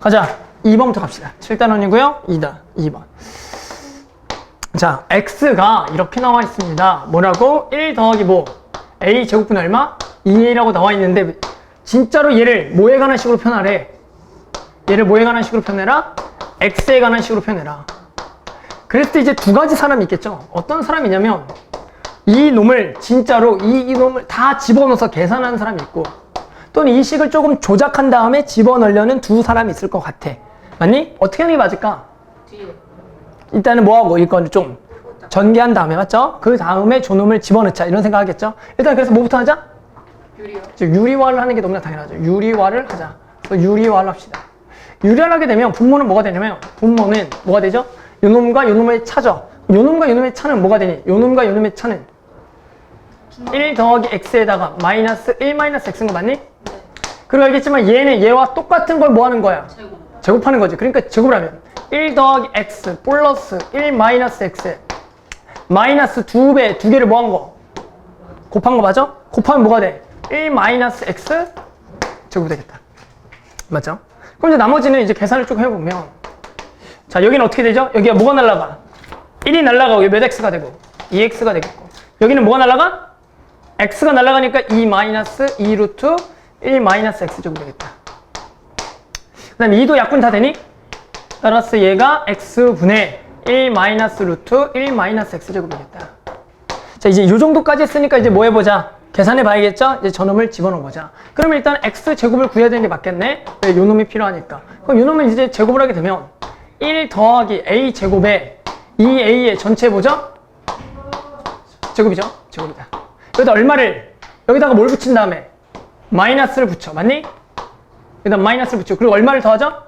가자. 2번부터 갑시다. 7단원이고요. 2번. 자, x가 이렇게 나와 있습니다. 뭐라고? 1 더하기 뭐? a 제곱분의 얼마? 2a라고 나와 있는데 진짜로 얘를 뭐에 관한 식으로 표현하래? 얘를 뭐에 관한 식으로 표현해라? x에 관한 식으로 표현해라. 그랬을 때 이제 두 가지 사람이 있겠죠. 어떤 사람이냐면 이 놈을 진짜로 이 놈을 다 집어넣어서 계산하는 사람이 있고 또는 이 식을 조금 조작한 다음에 집어넣으려는 두 사람이 있을 것 같아. 맞니? 어떻게 하는 게 맞을까? 뒤에. 일단은 뭐하고 이건 좀 전개한 다음에 맞죠? 그 다음에 저놈을 집어넣자 이런 생각하겠죠? 일단 그래서 뭐부터 하자? 유리요. 유리화를 하는 게 너무나 당연하죠. 유리화를 하자. 그래서 유리화를 합시다. 유리화를 하게 되면 분모는 뭐가 되냐면 분모는 뭐가 되죠? 요놈과 요놈의 차죠. 요놈과 요놈의 차는 뭐가 되니? 요놈과 요놈의 차는 1 더하기 x에다가 마이너스 1 마이너스 x인 거 맞니? 네. 그리고 알겠지만 얘는 얘와 똑같은 걸 뭐 하는 거야? 제곱. 제곱하는 거지. 그러니까 제곱을 하면 1 더하기 x 플러스 1 마이너스 x 마이너스 2배, 2개를 뭐 한 거? 곱한 거 맞아? 곱하면 뭐가 돼? 1 마이너스 x 제곱이 되겠다. 맞죠? 그럼 이제 나머지는 이제 계산을 쭉 해보면 자, 여기는 어떻게 되죠? 여기가 뭐가 날라가? 1이 날라가고 여기 몇 x가 되고 2x가 되겠고 여기는 뭐가 날라가? x가 날라가니까 2 마이너스 2 루트 1 마이너스 x 제곱이 되겠다. 그 다음에 2도 약분 다 되니? 따라서 얘가 x분의 1 마이너스 루트 1 마이너스 x 제곱이겠다. 자, 이제 이 정도까지 했으니까 이제 뭐 해보자? 계산해 봐야겠죠? 이제 저놈을 집어넣어 보자. 그러면 일단 x 제곱을 구해야 되는 게 맞겠네? 왜? 요 놈이 필요하니까. 그럼 요 놈을 이제 제곱을 하게 되면 1 더하기 a 제곱에 2a의 전체 뭐죠? 제곱이죠? 제곱이다. 여기다 얼마를? 여기다가 뭘 붙인 다음에? 마이너스를 붙여. 맞니? 여기다 마이너스를 붙여. 그리고 얼마를 더하죠?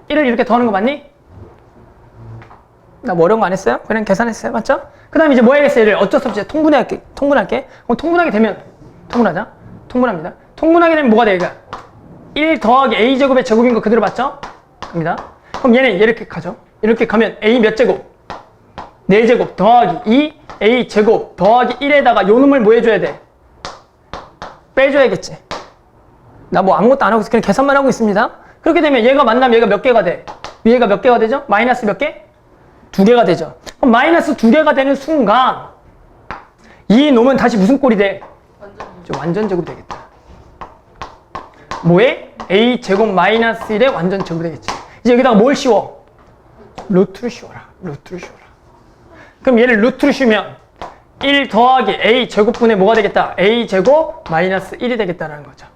1을 이렇게 더하는 거 맞니? 나 뭐 어려운 거 안 했어요? 그냥 계산했어요. 맞죠? 그 다음에 이제 뭐 해야겠어? 얘를 어쩔 수 없이 통분할게. 그럼 통분하게 되면 통분하자. 통분합니다. 통분하게 되면 뭐가 돼? 얘가 1 더하기 a 제곱의 제곱인 거 그대로 맞죠? 갑니다. 그럼 얘는 이렇게 가죠. 이렇게 가면 a 몇 제곱? 4제곱 더하기 2 a 제곱 더하기 1에다가 요 놈을 뭐 해줘야 돼? 빼줘야겠지. 나 뭐 아무것도 안 하고 있어. 그냥 계산만 하고 있습니다. 그렇게 되면 얘가 만나면 얘가 몇 개가 돼? 위에가 몇 개가 되죠? 마이너스 몇 개? 2개가 되죠. 그럼 마이너스 2개가 되는 순간 이 놈은 다시 무슨 꼴이 돼? 완전 제곱이 되겠다. 뭐에? a 제곱 마이너스 1의 완전 제곱이 되겠지. 이제 여기다가 뭘 씌워? 루트를 씌워라. 루트를 씌워라. 그럼 얘를 루트를 씌우면 1 더하기 a 제곱분의 뭐가 되겠다? a 제곱 마이너스 1이 되겠다라는 거죠.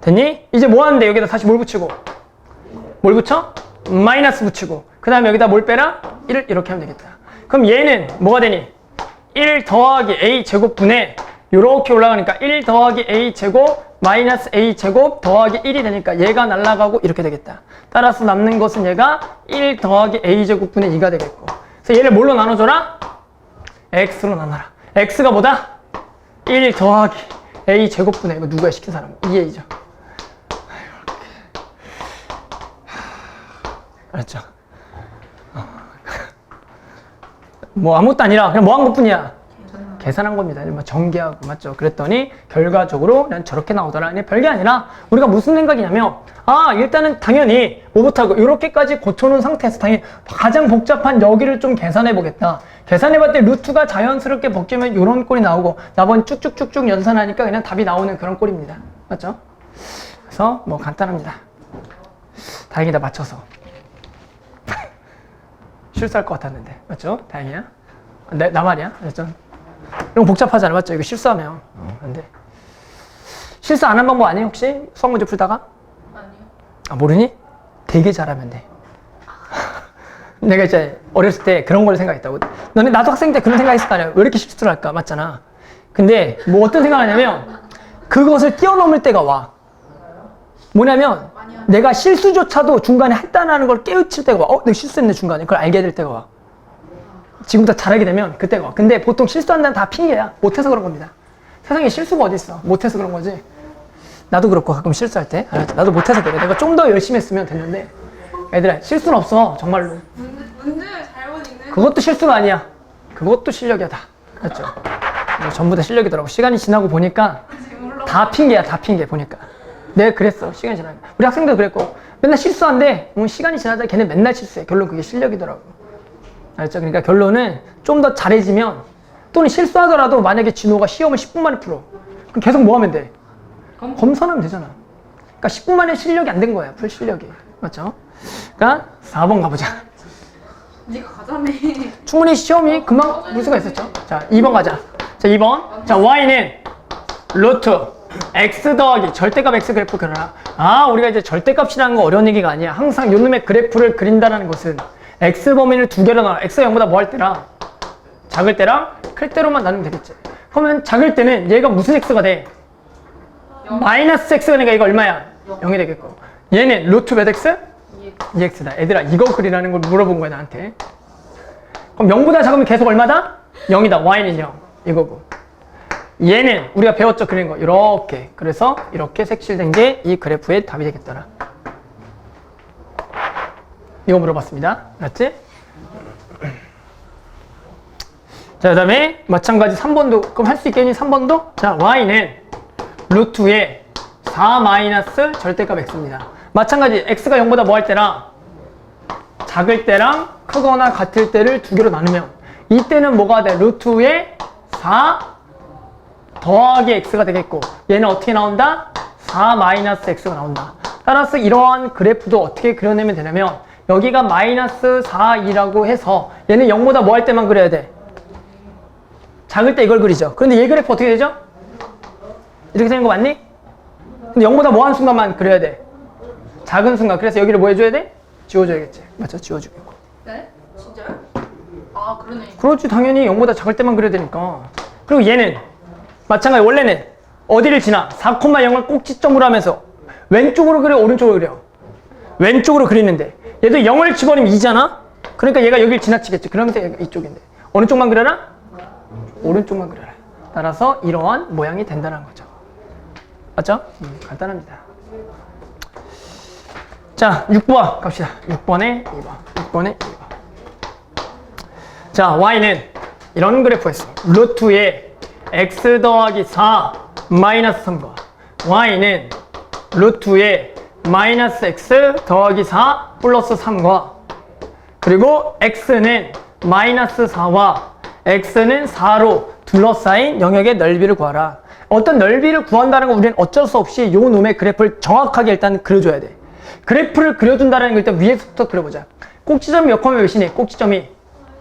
됐니? 이제 뭐 하는데 여기다 다시 뭘 붙이고? 뭘 붙여? 마이너스 붙이고 그 다음에 여기다 뭘 빼라? 1을 이렇게 하면 되겠다. 그럼 얘는 뭐가 되니? 1 더하기 a 제곱분의 요렇게 올라가니까 1 더하기 a 제곱 마이너스 a 제곱 더하기 1이 되니까 얘가 날아가고 이렇게 되겠다. 따라서 남는 것은 얘가 1 더하기 a 제곱분의 2가 되겠고 그래서 얘를 뭘로 나눠줘라? x로 나눠라. x가 뭐다? 1 더하기 a 제곱분의 이거 누가 시킨 사람? 2a죠. 알았죠? 뭐 아무것도 아니라 그냥 뭐 한 것뿐이야. 계산한 겁니다. 뭐 전개하고 맞죠? 그랬더니 결과적으로 그냥 저렇게 나오더라. 아니 별게 아니라 우리가 무슨 생각이냐면 일단은 당연히 뭐부터 이렇게까지 고쳐놓은 상태에서 당연히 가장 복잡한 여기를 좀 계산해 보겠다. 계산해봤을 때 루트가 자연스럽게 벗기면 이런 꼴이 나오고 나번 쭉쭉쭉쭉 연산하니까 그냥 답이 나오는 그런 꼴입니다. 맞죠? 그래서 뭐 간단합니다. 다행이다 맞춰서. 실수할 것 같았는데 맞죠? 다행이야. 나 말이야. 맞죠? 이런 거 복잡하잖아. 맞죠? 이거 실수하면 안 돼. 실수 안 한 방법 아니에요? 혹시? 수학 문제 풀다가? 아니요. 모르니? 되게 잘하면 돼. 내가 이제 어렸을 때 그런 걸 생각했다고. 나도 학생 때 그런 생각했을 거 아니야. 왜 이렇게 실수를 할까? 맞잖아. 근데 뭐 어떤 생각을 하냐면 그것을 뛰어넘을 때가 와. 뭐냐면 내가 실수조차도 중간에 했다는 걸 깨우칠 때가 와. 내가 실수했네 중간에. 그걸 알게 될 때가 와. 지금부터 잘하게 되면 그때가 와. 근데 보통 실수한다는 다 핑계야. 못해서 그런 겁니다. 세상에 실수가 어디 있어. 못해서 그런 거지. 나도 그렇고 가끔 실수할 때. 나도 못해서 그래. 내가 좀 더 열심히 했으면 됐는데 얘들아 실수는 없어. 정말로. 문제를 잘못 읽는 그것도 실수가 아니야. 그것도 실력이야 다. 맞죠? 전부 다 실력이더라고. 시간이 지나고 보니까 다 핑계야. 다 핑계 보니까. 내가 그랬어. 시간이 지나고. 우리 학생도 그랬고 맨날 실수한데 시간이 지나다 걔는 맨날 실수해. 결론 그게 실력이더라고. 알죠? 그러니까 결론은 좀 더 잘해지면 또는 실수하더라도 만약에 진호가 시험을 10분 만에 풀어. 그럼 계속 뭐 하면 돼? 검선하면 되잖아. 그러니까 10분 만에 실력이 안 된 거야. 풀 실력이. 맞죠? 그러니까 4번 가보자. 네가 가자며. 충분히 시험이 금방 볼 수가 있었죠. 자, 2번 가자. 자, 2번. 자, y는 루트 x 더하기 절대값 x 그래프 그려라. 아, 우리가 이제 절대값이라는 거 어려운 얘기가 아니야. 항상 요 놈의 그래프를 그린다는 것은 x 범위를 두 개로 나눠. x가 0보다 뭐 할 때랑 작을 때랑 클 때로만 나누면 되겠지. 그러면 작을 때는 얘가 무슨 x가 돼? 마이너스 x가 되니까 이거 얼마야? 0이 되겠고. 얘는 루트 몇 x? 2x다. 얘들아, 이거 그리라는 걸 물어본 거야, 나한테. 그럼 0보다 작으면 계속 얼마다? 0이다. y는 0. 이거고. 얘는 우리가 배웠죠? 그리는 거. 이렇게. 그래서 이렇게 색칠된 게 이 그래프의 답이 되겠더라. 이거 물어봤습니다. 맞지? 자, 그 다음에 마찬가지 3번도. 그럼 할 수 있겠니? 3번도? 자, y는 루트의 4 마이너스 절대값 x입니다. 마찬가지 x가 0보다 뭐 할 때랑 작을 때랑 크거나 같을 때를 두 개로 나누면 이때는 뭐가 돼? 루트의 4 더하기 x가 되겠고 얘는 어떻게 나온다? 4 마이너스 x가 나온다. 따라서 이러한 그래프도 어떻게 그려내면 되냐면 여기가 마이너스 4, 2라고 해서 얘는 0보다 뭐 할 때만 그려야 돼? 작을 때 이걸 그리죠. 그런데 얘 그래프 어떻게 되죠? 이렇게 되는 거 맞니? 근데 0보다 뭐 하는 순간만 그려야 돼? 작은 순간. 그래서 여기를 뭐 해줘야 돼? 지워줘야겠지. 맞죠? 지워주겠고. 네? 진짜요? 아 그러네. 그렇지. 당연히 0보다 작을 때만 그려야 되니까. 그리고 얘는 마찬가지. 원래는 어디를 지나? 4,0을 꼭지점으로 하면서 왼쪽으로 그려? 오른쪽으로 그려? 왼쪽으로 그리는데 얘도 0을 집어넣으면 2잖아? 그러니까 얘가 여기를 지나치겠지. 그러면서 얘가 이쪽인데 어느 쪽만 그려라? 오른쪽만 그려라. 따라서 이러한 모양이 된다는 거죠. 맞죠? 간단합니다. 자, 6번 갑시다. 6번에 2번. 6번에 2번. 자, y는 이런 그래프였어. 루트의 x 더하기 4 마이너스 3과 y는 루트의 마이너스 x 더하기 4 플러스 3과 그리고 x는 마이너스 4와 x는 4로 둘러싸인 영역의 넓이를 구하라. 어떤 넓이를 구한다는 건 우리는 어쩔 수 없이 요 놈의 그래프를 정확하게 일단 그려줘야 돼. 그래프를 그려준다는 걸 일단 위에서부터 그려보자. 꼭지점이 몇 콤마 몇이니? 꼭지점이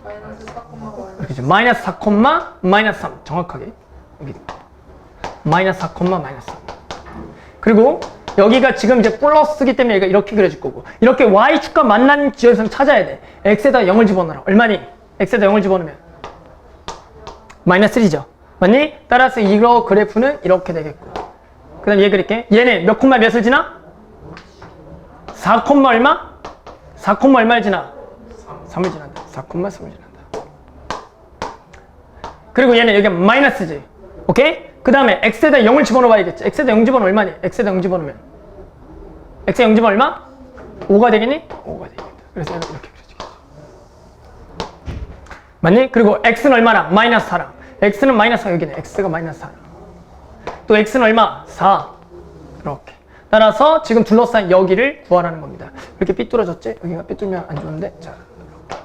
마이너스 4,5. 이렇게 마이너스 4, 마이너스 3 정확하게 여기 마이너스 4, 마이너스 3 그리고 여기가 지금 이제 플러스기 때문에 얘가 이렇게 그려질 거고 이렇게 y축과 만나는 지점에서 찾아야 돼. x에다 0을 집어넣어라. 얼마니? x에다 0을 집어넣으면 마이너스 3죠. 맞니? 따라서 이거 그래프는 이렇게 되겠고 그 다음 얘 그릴게. 얘는 몇 콤마 몇을 지나? 4, 얼마? 4, 얼마를 지나? 3을 지난다. 4, 3을 지난다. 그리고 얘는 여기 마이너스지. 오케이? 그 다음에 x에다 0을 집어넣어 봐야겠지. x에다 0 집어넣으면 얼마니? x에다 0 집어넣으면 x에 0 집어넣으면 얼마? 5가 되겠니? 5가 되겠다. 그래서 이렇게 그려지겠지. 맞니? 그리고 x는 얼마랑? 마이너스 4랑 x는 마이너스 4 여기네. x가 마이너스 4랑 또 x는 얼마? 4 이렇게 따라서 지금 둘러싼 여기를 구하라는 겁니다. 이렇게 삐뚤어졌지? 여기가 삐뚤면 안 좋은데 자 이렇게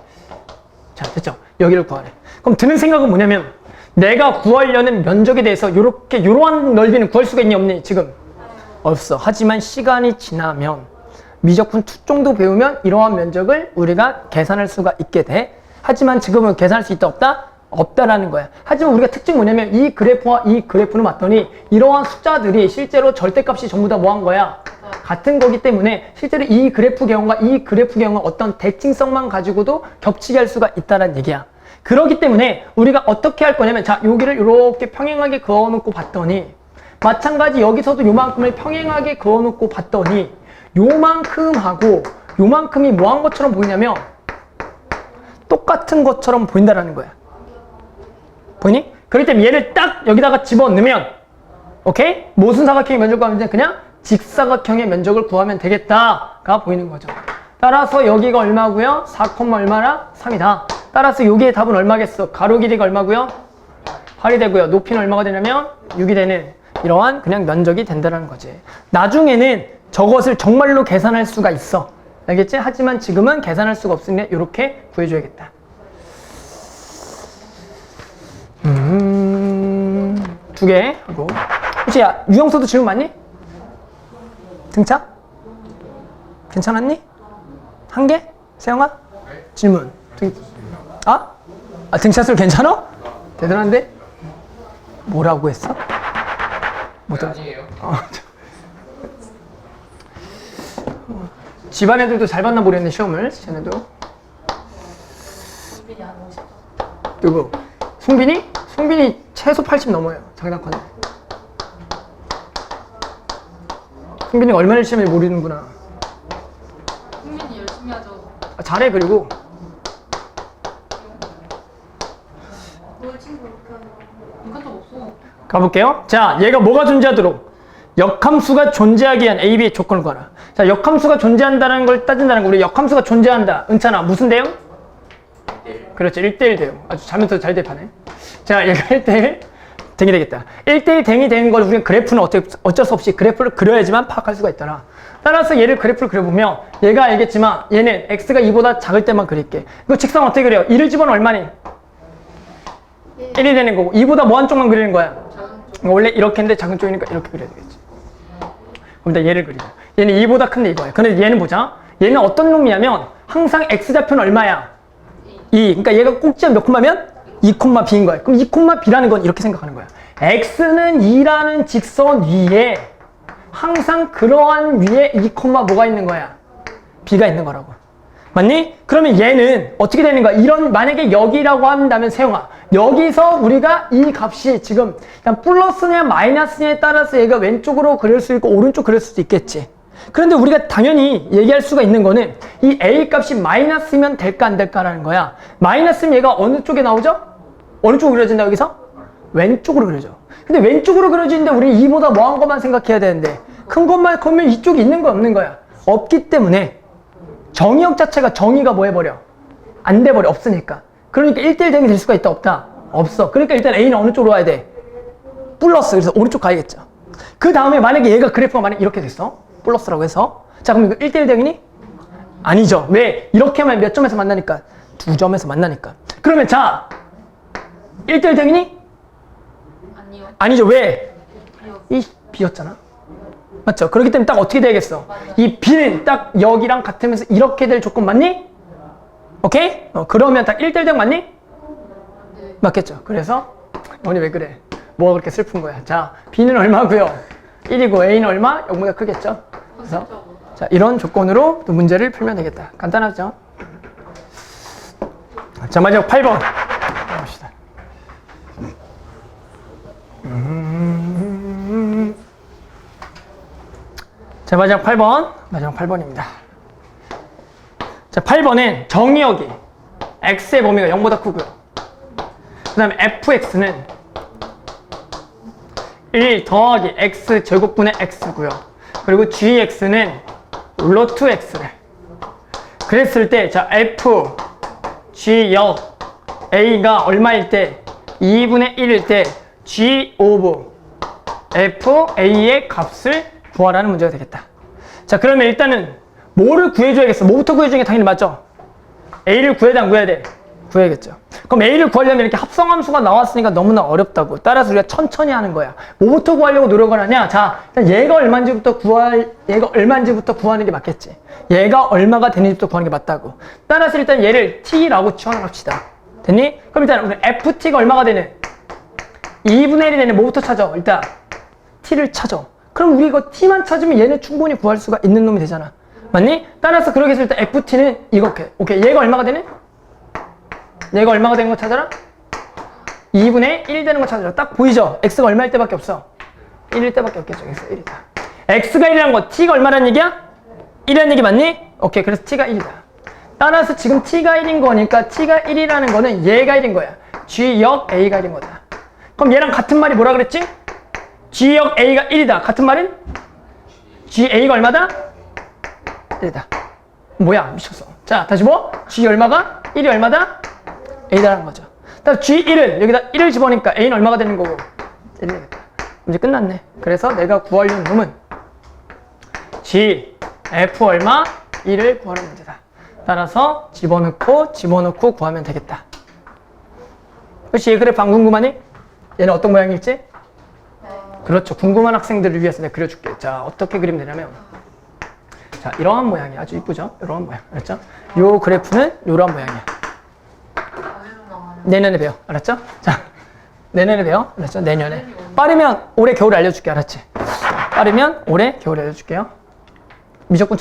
자 됐죠? 여기를 구하래. 그럼 드는 생각은 뭐냐면 내가 구하려는 면적에 대해서 요러한 넓이는 구할 수가 있니 없니? 지금 없어. 하지만 시간이 지나면 미적분 2 정도 배우면 이러한 면적을 우리가 계산할 수가 있게 돼. 하지만 지금은 계산할 수 있다 없다? 없다라는 거야. 하지만 우리가 특징 뭐냐면 이 그래프와 이 그래프는 맞더니 이러한 숫자들이 실제로 절대값이 전부 다 뭐 한 거야? 같은 거기 때문에 실제로 이 그래프 경우가 이 그래프 경우가 어떤 대칭성만 가지고도 겹치게 할 수가 있다는 얘기야. 그렇기 때문에 우리가 어떻게 할 거냐면 자 여기를 이렇게 평행하게 그어놓고 봤더니 마찬가지 여기서도 요만큼을 평행하게 그어놓고 봤더니 요만큼하고 요만큼이 뭐 한 것처럼 보이냐면 똑같은 것처럼 보인다라는 거야. 보이니? 그렇기 때문에 얘를 딱 여기다가 집어넣으면 오케이? 모순 사각형의 면적을 구하면 그냥 직사각형의 면적을 구하면 되겠다가 보이는 거죠. 따라서 여기가 얼마고요? 4, 얼마라? 3이다. 따라서 여기의 답은 얼마겠어? 가로 길이가 얼마고요? 8이 되고요. 높이는 얼마가 되냐면 6이 되는 이러한 그냥 면적이 된다는 거지. 나중에는 저것을 정말로 계산할 수가 있어. 알겠지? 하지만 지금은 계산할 수가 없으니 이렇게 구해줘야겠다. 두 개 하고. 혹시 야, 유형서도 질문 많니? 등차? 괜찮았니? 한 개? 세영아? 질문. 등차술 괜찮아? 대단한데? 뭐라고 했어? 못 들었어. 아니에요. 집안 애들도 잘 봤나 모르겠네, 시험을. 쟤네도. 수빈이 한 50점. 누구? 송빈이? 송빈이 최소 80 넘어요. 장난컨대. 송빈이가 얼마나 열심히 모르는구나. 수빈이 열심히 하죠. 잘해, 그리고. 너 친구 그렇게 하는 거. 인간도 없어. 가볼게요. 자, 얘가 뭐가 존재하도록? 역함수가 존재하기 위한 A, B의 조건을 구하라. 자, 역함수가 존재한다는 걸 따진다는 거. 우리 역함수가 존재한다. 은찬아, 무슨 대응? 1대1. 그렇죠. 1대1 대응. 아주 잘못해서 잘 대파네. 자, 얘가 1대1 대응이 되겠다. 1대1 대응이 되는 걸 우리는 그래프는 어쩔 수 없이 그래프를 그려야지만 파악할 수가 있더라. 따라서 얘를 그래프를 그려보면 얘가 알겠지만 얘는 x가 2보다 작을 때만 그릴게. 이거 직선 어떻게 그려요? 2를 집어넣으면 얼마니? 1이 되는 거고 2보다 뭐 한쪽만 그리는 거야? 작은 쪽. 원래 이렇게 했는데 작은 쪽이니까 이렇게 그려야 되겠지. 그럼 일단 얘를 그리자. 얘는 2보다 큰데 이거야. 근데 얘는 보자. 얘는 어떤 놈이냐면 항상 x좌표는 얼마야? 2. 그러니까 얘가 꼭지가 몇 콤마면? 2,b인 거야. 그럼 2,b라는 건 이렇게 생각하는 거야. x는 2라는 직선 위에 항상 그러한 위에 2, 뭐가 있는 거야? b가 있는 거라고. 맞니? 그러면 얘는 어떻게 되는 거야? 이런 만약에 여기라고 한다면 세영아, 여기서 우리가 이 값이 지금 그냥 플러스냐 마이너스냐에 따라서 얘가 왼쪽으로 그릴 수 있고 오른쪽 그릴 수도 있겠지. 그런데 우리가 당연히 얘기할 수가 있는 거는 이 a 값이 마이너스면 될까 안 될까라는 거야. 마이너스면 얘가 어느 쪽에 나오죠? 어느 쪽으로 그려진다 여기서? 왼쪽으로 그려져. 근데 왼쪽으로 그려지는데 우리 2보다 뭐한 것만 생각해야 되는데 큰 것만 그러면 이쪽이 있는 거야 없는 거야? 없기 때문에 정의역 자체가 정의가 뭐 해버려? 안 돼버려. 없으니까. 그러니까 1대1 대응이 될 수가 있다 없다? 없어. 그러니까 일단 A는 어느 쪽으로 와야 돼? 플러스. 그래서 오른쪽 가야겠죠. 그 다음에 만약에 얘가 그래프가 만약에 이렇게 됐어. 플러스라고 해서. 자 그럼 이거 1대1 대응이니? 아니죠. 왜? 이렇게 하면 몇 점에서 만나니까? 2점에서 만나니까. 그러면 자 1대1 대응이니? 아니요. 아니죠. 왜? 비어. 이 B였잖아. 맞죠? 그렇기 때문에 딱 어떻게 돼야겠어? 이 B는 딱 여기랑 같으면서 이렇게 될 조건 맞니? 오케이? 그러면 딱 1대1 대응 맞니? 네. 맞겠죠? 그래서 너네 왜 그래? 뭐가 그렇게 슬픈 거야? 자, B는 얼마고요? 1이고 A는 얼마? 0보다 크겠죠? 그래서 자 이런 조건으로 또 문제를 풀면 되겠다. 간단하죠? 자 마지막 8번 봅시다. 자 마지막 8번 마지막 8번입니다. 자 8번은 정의역이 x의 범위가 0보다 크고요. 그 다음에 fx는 1 더하기 x 제곱분의 x고요. 그리고 gx는 루트 x래. 그랬을 때 자 f g역 a가 얼마일 때 2분의 1일 때 g 오브 f a의 값을 구하라는 문제가 되겠다. 자 그러면 일단은 뭐를 구해줘야겠어? 뭐부터 구해주는 게 당연히 맞죠? a를 구해야 돼 안 구해야 돼? 구해야겠죠. 그럼 a를 구하려면 이렇게 합성함수가 나왔으니까 너무나 어렵다고. 따라서 우리가 천천히 하는 거야. 뭐부터 구하려고 노력을 하냐? 자, 일단 얘가 얼마인지부터 구하는 게 맞겠지. 얘가 얼마가 되는지부터 구하는 게 맞다고. 따라서 일단 얘를 t라고 치환합시다. 됐니? 그럼 일단 우리 ft가 얼마가 되는? 2분의 1이 되는 뭐부터 찾아? 일단 t를 찾아. 그럼 우리 이거 t만 찾으면 얘는 충분히 구할 수가 있는 놈이 되잖아. 맞니? 따라서 그렇게 해서 일단 ft는 이렇게. 오케이. 얘가 얼마가 되는? 얘가 얼마가 되는 거 찾아라? 2분의 1 되는 거 찾아라. 딱 보이죠? x가 얼마일 때밖에 없어? 1일 때밖에 없겠죠. x가 1이다. x가 1이라는 거 t가 얼마라는 얘기야? 1이라는 얘기 맞니? 오케이. 그래서 t가 1이다. 따라서 지금 t가 1인 거니까 t가 1이라는 거는 얘가 1인 거야. g역 a가 1인 거다. 그럼 얘랑 같은 말이 뭐라 그랬지? g역 a가 1이다. 같은 말은? ga가 얼마다? 1이다. 뭐야? 미쳤어. 자, 다시 뭐? g 얼마가? 1이 얼마다? a다라는 거죠. 다음 G1은 여기다 1을 집어넣으니까 A는 얼마가 되는 거고? 1이 되겠다. 문제 끝났네. 그래서 내가 구하려는 놈은 G, F 얼마? 1을 구하는 문제다. 따라서 집어넣고 구하면 되겠다. 그렇지? 그래프 안 궁금하니? 얘는 어떤 모양일지? 그렇죠. 궁금한 학생들을 위해서 내가 그려줄게. 자, 어떻게 그리면 되냐면 자, 이러한 모양이 아주 이쁘죠? 이러한 모양. 알았죠? 요 그래프는 이러한 모양이야. 내년에 배워. 알았죠? 자, 내년에 배워. 알았죠? 내년에. 빠르면 올해 겨울에 알려줄게. 알았지? 빠르면 올해 겨울에 알려줄게요. 미적분